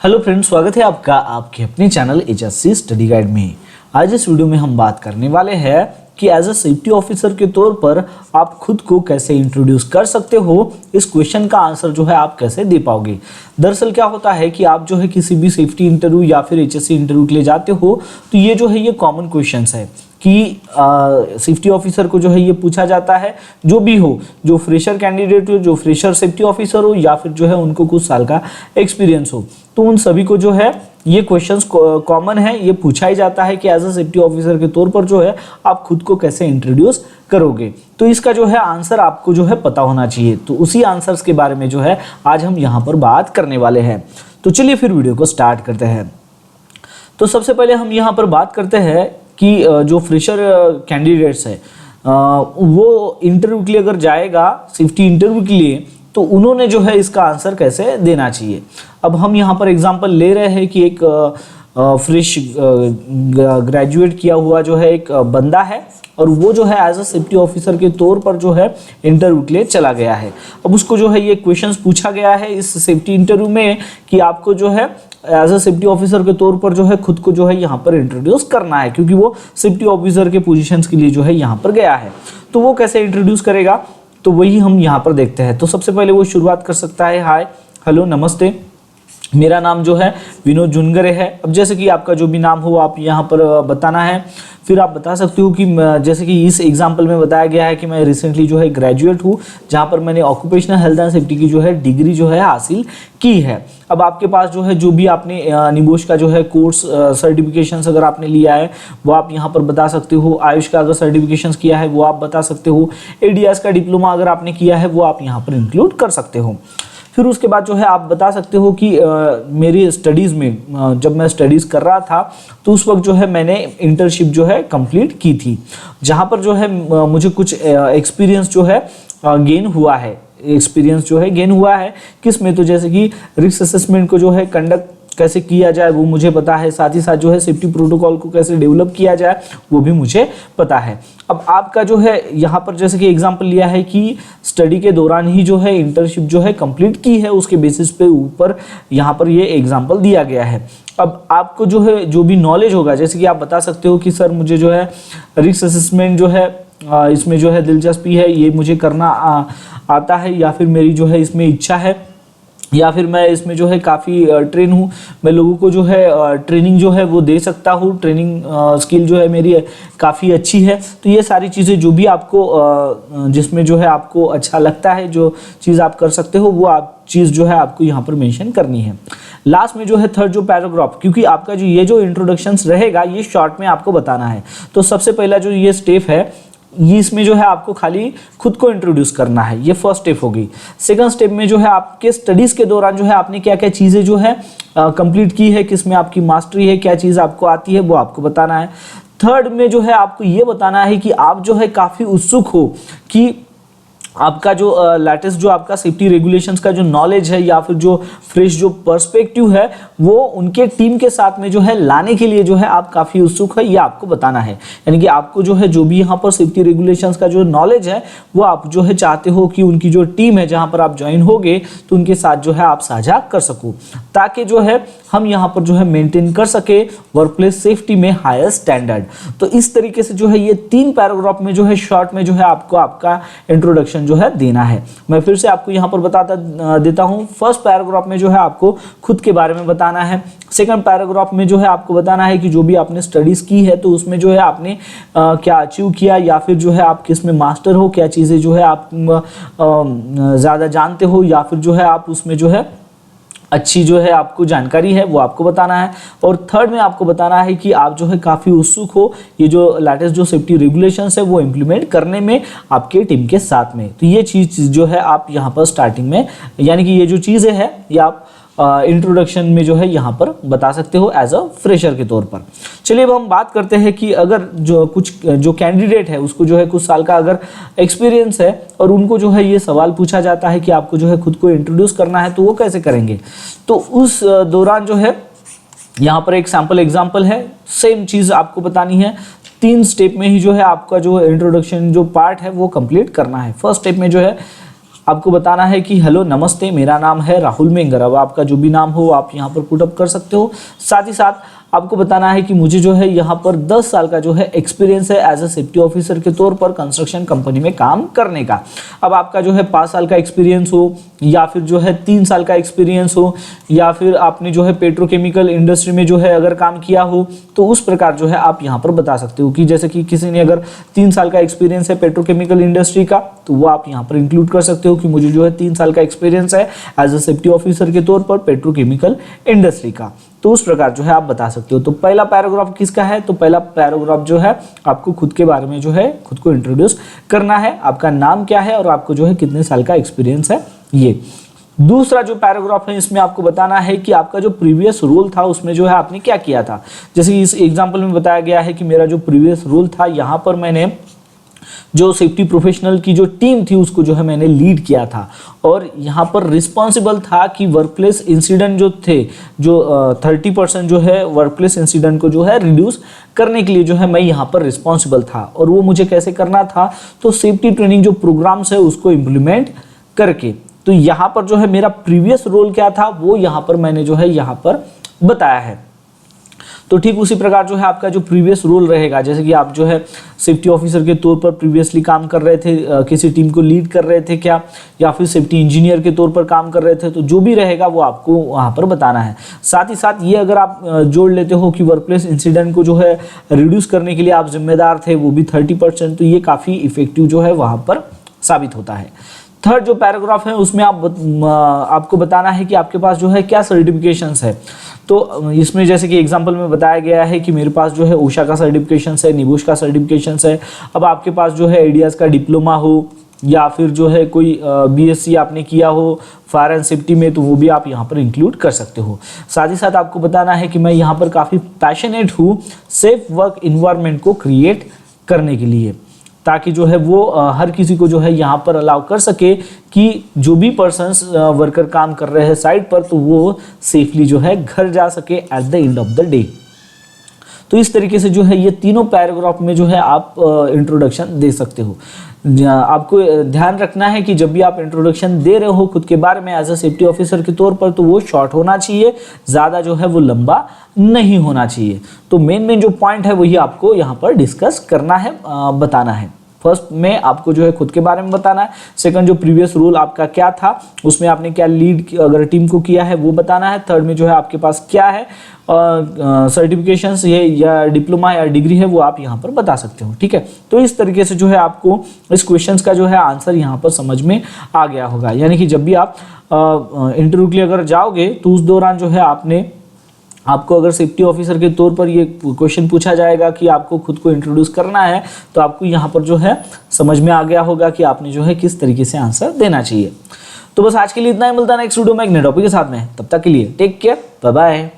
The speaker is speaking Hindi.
हेलो फ्रेंड्स, स्वागत है आपका आपके अपने चैनल HSC स्टडी गाइड में। आज इस वीडियो में हम बात करने वाले हैं कि एज अ सेफ्टी ऑफिसर के तौर पर आप खुद को कैसे इंट्रोड्यूस कर सकते हो। इस क्वेश्चन का आंसर जो है आप कैसे दे पाओगे। दरअसल क्या होता है कि आप जो है किसी भी सेफ्टी इंटरव्यू या फिर HSC इंटरव्यू के लिए जाते हो तो ये जो है ये कॉमन क्वेश्चंस है कि सेफ्टी ऑफिसर को जो है ये पूछा जाता है, जो भी हो, जो फ्रेशर कैंडिडेट हो, जो फ्रेशर सेफ्टी ऑफिसर हो या फिर जो है उनको कुछ साल का एक्सपीरियंस हो, तो उन सभी को जो है ये क्वेश्चंस कॉमन है, ये पूछा ही जाता है कि एज अ सेफ्टी ऑफिसर के तौर पर जो है आप खुद को कैसे इंट्रोड्यूस करोगे। तो इसका जो है आंसर आपको जो है पता होना चाहिए। तो उसी आंसर्स के बारे में जो है आज हम यहाँ पर बात करने वाले हैं। तो चलिए फिर वीडियो को स्टार्ट करते हैं। तो सबसे पहले हम यहाँ पर बात करते हैं कि जो फ्रेशर कैंडिडेट्स है वो इंटरव्यू के लिए अगर जाएगा, सेफ्टी इंटरव्यू के लिए, तो उन्होंने जो है इसका आंसर कैसे देना चाहिए। अब हम यहाँ पर एग्जांपल ले रहे हैं कि एक फ्रेश ग्रेजुएट किया हुआ जो है एक बंदा है और वो जो है एज अ सेफ्टी ऑफिसर के तौर पर जो है इंटरव्यू के लिए चला गया है। अब उसको जो है ये क्वेश्चंस पूछा गया है इस सेफ्टी इंटरव्यू में कि आपको जो है एज अ सेफ्टी ऑफिसर के तौर पर जो है खुद को जो है यहाँ पर इंट्रोड्यूस करना है, क्योंकि वो सेफ्टी ऑफिसर के पोजीशंस के लिए जो है यहाँ पर गया है। तो वो कैसे इंट्रोड्यूस करेगा, तो वही हम यहाँ पर देखते हैं। तो सबसे पहले वो शुरुआत कर सकता है, हाय, हेलो, नमस्ते, मेरा नाम जो है विनोद जुनगरे है। अब जैसे कि आपका जो भी नाम हो आप यहाँ पर बताना है। फिर आप बता सकते हो कि जैसे कि इस एग्जांपल में बताया गया है कि मैं रिसेंटली जो है ग्रेजुएट हूँ, जहाँ पर मैंने ऑक्यूपेशनल हेल्थ एंड सेफ्टी की जो है डिग्री जो है हासिल की है। अब आपके पास जो है जो भी आपने निबोश का जो है कोर्स सर्टिफिकेशंस अगर आपने लिया है वो आप यहाँ पर बता सकते हो। आयुष का अगर सर्टिफिकेशंस किया है वो आप बता सकते हो। ADS का डिप्लोमा अगर आपने किया है वो आप यहाँ पर इंक्लूड कर सकते हो। फिर उसके बाद जो है आप बता सकते हो कि मेरी स्टडीज़ में जब मैं स्टडीज़ कर रहा था तो उस वक्त जो है मैंने इंटर्नशिप जो है कंप्लीट की थी, जहाँ पर जो है मुझे कुछ एक्सपीरियंस जो है गेन हुआ है। एक्सपीरियंस जो है गेन हुआ है किस में, तो जैसे कि रिस्क असेसमेंट को जो है कंडक्ट कैसे किया जाए वो मुझे पता है, साथ ही साथ जो है सेफ्टी प्रोटोकॉल को कैसे डेवलप किया जाए वो भी मुझे पता है। अब आपका जो है यहाँ पर जैसे कि एग्जांपल लिया है कि स्टडी के दौरान ही जो है इंटर्नशिप जो है कंप्लीट की है, उसके बेसिस पे ऊपर यहाँ पर ये एग्जांपल दिया गया है। अब आपको जो है जो भी नॉलेज होगा, जैसे कि आप बता सकते हो कि सर मुझे जो है रिस्क असेसमेंट जो है इसमें जो है दिलचस्पी है, ये मुझे करना आता है, या फिर मेरी जो है इसमें इच्छा है, या फिर मैं इसमें जो है काफ़ी ट्रेन हूँ, मैं लोगों को जो है ट्रेनिंग जो है वो दे सकता हूँ, ट्रेनिंग स्किल जो है मेरी काफ़ी अच्छी है। तो ये सारी चीज़ें जो भी आपको जिसमें जो है आपको अच्छा लगता है, जो चीज़ आप कर सकते हो वो आप चीज़ जो है आपको यहाँ पर मेंशन करनी है। लास्ट में जो है थर्ड जो पैराग्राफ, क्योंकि आपका जो ये जो इंट्रोडक्शंस रहेगा ये शॉर्ट में आपको बताना है। तो सबसे पहला जो ये स्टेप है ये इसमें जो है आपको खाली खुद को इंट्रोड्यूस करना है, ये फर्स्ट स्टेप होगी। सेकंड स्टेप में जो है आपके स्टडीज़ के दौरान जो है आपने क्या क्या चीज़ें जो है कंप्लीट की है, किसमें आपकी मास्टरी है, क्या चीज़ आपको आती है वो आपको बताना है। थर्ड में जो है आपको ये बताना है कि आप जो है काफ़ी उत्सुक हो कि आपका जो लेटेस्ट जो आपका सेफ्टी रेगुलेशंस का जो नॉलेज है या फिर जो फ्रेश जो पर्सपेक्टिव है वो उनके टीम के साथ में जो है लाने के लिए जो है आप काफ़ी उत्सुक है, ये आपको बताना है। यानी कि आपको जो है जो भी यहाँ पर सेफ्टी रेगुलेशंस का जो नॉलेज है वो आप जो है चाहते हो कि उनकी जो टीम है जहाँ पर आप ज्वाइन होगे तो उनके साथ जो है आप साझा कर सको, ताकि जो है हम यहाँ पर जो है मेंटेन कर सके वर्क प्लेस सेफ्टी में हायर स्टैंडर्ड। तो इस तरीके से जो है ये 3 पैराग्राफ में जो है शॉर्ट में जो है आपको आपका इंट्रोडक्शन जो है देना है। मैं फिर से आपको यहाँ पर बताता देता हूँ। फर्स्ट पैराग्राफ में जो है आपको खुद के बारे में बताना है। सेकंड पैराग्राफ में जो है आपको बताना है कि जो भी आपने स्टडीज की है तो उसमें जो है आपने क्या अचीव किया, या फिर जो है आप किस में मास्टर हो, क्या चीज़ें जो है आप ज़्यादा जानते हो, या फिर जो है आप उसमें जो है अच्छी जो है आपको जानकारी है वो आपको बताना है। और थर्ड में आपको बताना है कि आप जो है काफ़ी उत्सुक हो ये जो लेटेस्ट जो सेफ्टी रेगुलेशंस है वो इम्प्लीमेंट करने में आपके टीम के साथ में। तो ये चीज़ जो है आप यहाँ पर स्टार्टिंग में, यानी कि ये जो चीज़ें हैं ये आप इंट्रोडक्शन में जो है यहाँ पर बता सकते हो एज अ फ्रेशर के तौर पर। चलिए अब हम बात करते हैं कि अगर जो कैंडिडेट है उसको जो है कुछ साल का अगर एक्सपीरियंस है और उनको जो है ये सवाल पूछा जाता है कि आपको जो है खुद को इंट्रोड्यूस करना है तो वो कैसे करेंगे। तो उस दौरान जो है यहाँ पर एक सैम्पल एग्जाम्पल है, सेम चीज़ आपको बतानी है। 3 स्टेप में ही जो है आपका जो इंट्रोडक्शन जो पार्ट है वो कंप्लीट करना है। फर्स्ट स्टेप में जो है आपको बताना है कि हेलो नमस्ते, मेरा नाम है राहुल मेंगर। अब आपका जो भी नाम हो आप यहाँ पर पुटअप कर सकते हो। साथ ही साथ आपको बताना है कि मुझे जो है यहाँ पर 10 साल का जो है एक्सपीरियंस है एज अ सेफ्टी ऑफिसर के तौर पर कंस्ट्रक्शन कंपनी में काम करने का। अब आपका जो है 5 साल का एक्सपीरियंस हो या फिर जो है 3 साल का एक्सपीरियंस हो या फिर आपने जो है पेट्रोकेमिकल इंडस्ट्री में जो है अगर काम किया हो, तो उस प्रकार जो है आप यहाँ पर बता सकते हो कि जैसे कि किसी ने अगर 3 साल का एक्सपीरियंस है पेट्रोकेमिकल इंडस्ट्री का, तो वो आप यहाँ पर इंक्लूड कर सकते हो कि मुझे जो है 3 साल का एक्सपीरियंस है एज अ सेफ्टी ऑफिसर के तौर पर पेट्रोकेमिकल इंडस्ट्री का। तो उस प्रकार जो है आप बता सकते हो। तो पहला पैराग्राफ किसका है? तो पहला पैराग्राफ जो है आपको खुद के बारे में जो है खुद को इंट्रोड्यूस करना है, आपका नाम क्या है और आपको जो है कितने साल का एक्सपीरियंस है ये। दूसरा जो पैराग्राफ है इसमें आपको बताना है कि आपका जो प्रीवियस रोल था उसमें जो है आपने क्या किया था। जैसे इस एग्जांपल में बताया गया है कि मेरा जो प्रीवियस रोल था, यहाँ पर मैंने जो सेफ्टी प्रोफेशनल की जो टीम थी उसको जो है मैंने लीड किया था और यहाँ पर रिस्पॉन्सिबल था कि वर्कप्लेस इंसिडेंट जो थे, जो 30% जो है वर्कप्लेस इंसिडेंट को जो है रिड्यूस करने के लिए जो है मैं यहाँ पर रिस्पॉन्सिबल था। और वो मुझे कैसे करना था? तो सेफ्टी ट्रेनिंग जो प्रोग्राम्स है उसको इम्प्लीमेंट करके। तो यहाँ पर जो है मेरा प्रीवियस रोल क्या था वो यहाँ पर मैंने जो है यहाँ पर बताया है। तो ठीक उसी प्रकार जो है आपका जो प्रीवियस रोल रहेगा, जैसे कि आप जो है सेफ्टी ऑफिसर के तौर पर प्रीवियसली काम कर रहे थे, किसी टीम को लीड कर रहे थे क्या, या फिर सेफ्टी इंजीनियर के तौर पर काम कर रहे थे, तो जो भी रहेगा वो आपको वहाँ पर बताना है। साथ ही साथ ये अगर आप जोड़ लेते हो कि वर्कप्लेस इंसिडेंट को जो है रिड्यूस करने के लिए आप जिम्मेदार थे, वो भी 30%, तो ये काफ़ी इफेक्टिव जो है वहाँ पर साबित होता है। थर्ड जो पैराग्राफ है उसमें आपको बताना है कि आपके पास जो है क्या सर्टिफिकेशंस है। तो इसमें जैसे कि एग्जांपल में बताया गया है कि मेरे पास जो है ओशा का सर्टिफिकेशंस है, निबुश का सर्टिफिकेशंस है। अब आपके पास जो है आइडियाज़ का डिप्लोमा हो या फिर जो है कोई बीएससी आपने किया हो फायर एंड सेफ्टी में, तो वो भी आप यहाँ पर इंक्लूड कर सकते हो। साथ ही साथ आपको बताना है कि मैं यहाँ पर काफ़ी पैशनेट हूँ सेफ वर्क इन्वायरमेंट को क्रिएट करने के लिए, ताकि जो है वो हर किसी को जो है यहाँ पर अलाउ कर सके कि जो भी पर्सन्स वर्कर काम कर रहे हैं साइट पर, तो वो सेफली जो है घर जा सके at the end of the day. तो इस तरीके से जो है ये तीनों पैराग्राफ में जो है आप इंट्रोडक्शन दे सकते हो। आपको ध्यान रखना है कि जब भी आप इंट्रोडक्शन दे रहे हो खुद के बारे में एज अ सेफ्टी ऑफिसर के तौर पर, तो वो शॉर्ट होना चाहिए, ज़्यादा जो है वो लंबा नहीं होना चाहिए। तो मेन जो पॉइंट है वही आपको यहाँ पर डिस्कस करना है, बताना है। फर्स्ट में आपको जो है खुद के बारे में बताना है। सेकंड जो प्रीवियस रोल आपका क्या था, उसमें आपने क्या लीड अगर टीम को किया है वो बताना है। थर्ड में जो है आपके पास क्या है सर्टिफिकेशंस ये या डिप्लोमा या डिग्री है, वो आप यहाँ पर बता सकते हो। ठीक है, तो इस तरीके से जो है आपको इस क्वेश्चंस का जो है आंसर यहाँ पर समझ में आ गया होगा। यानी कि जब भी आप इंटरव्यू के लिए अगर जाओगे तो उस दौरान जो है आपको अगर सेफ्टी ऑफिसर के तौर पर ये क्वेश्चन पूछा जाएगा कि आपको खुद को इंट्रोड्यूस करना है, तो आपको यहाँ पर जो है समझ में आ गया होगा कि आपने जो है किस तरीके से आंसर देना चाहिए। तो बस आज के लिए इतना ही, मिलता है नेक्स्ट वीडियो में एक नए टॉपिक के साथ में। तब तक के लिए टेक केयर, बाय बाय।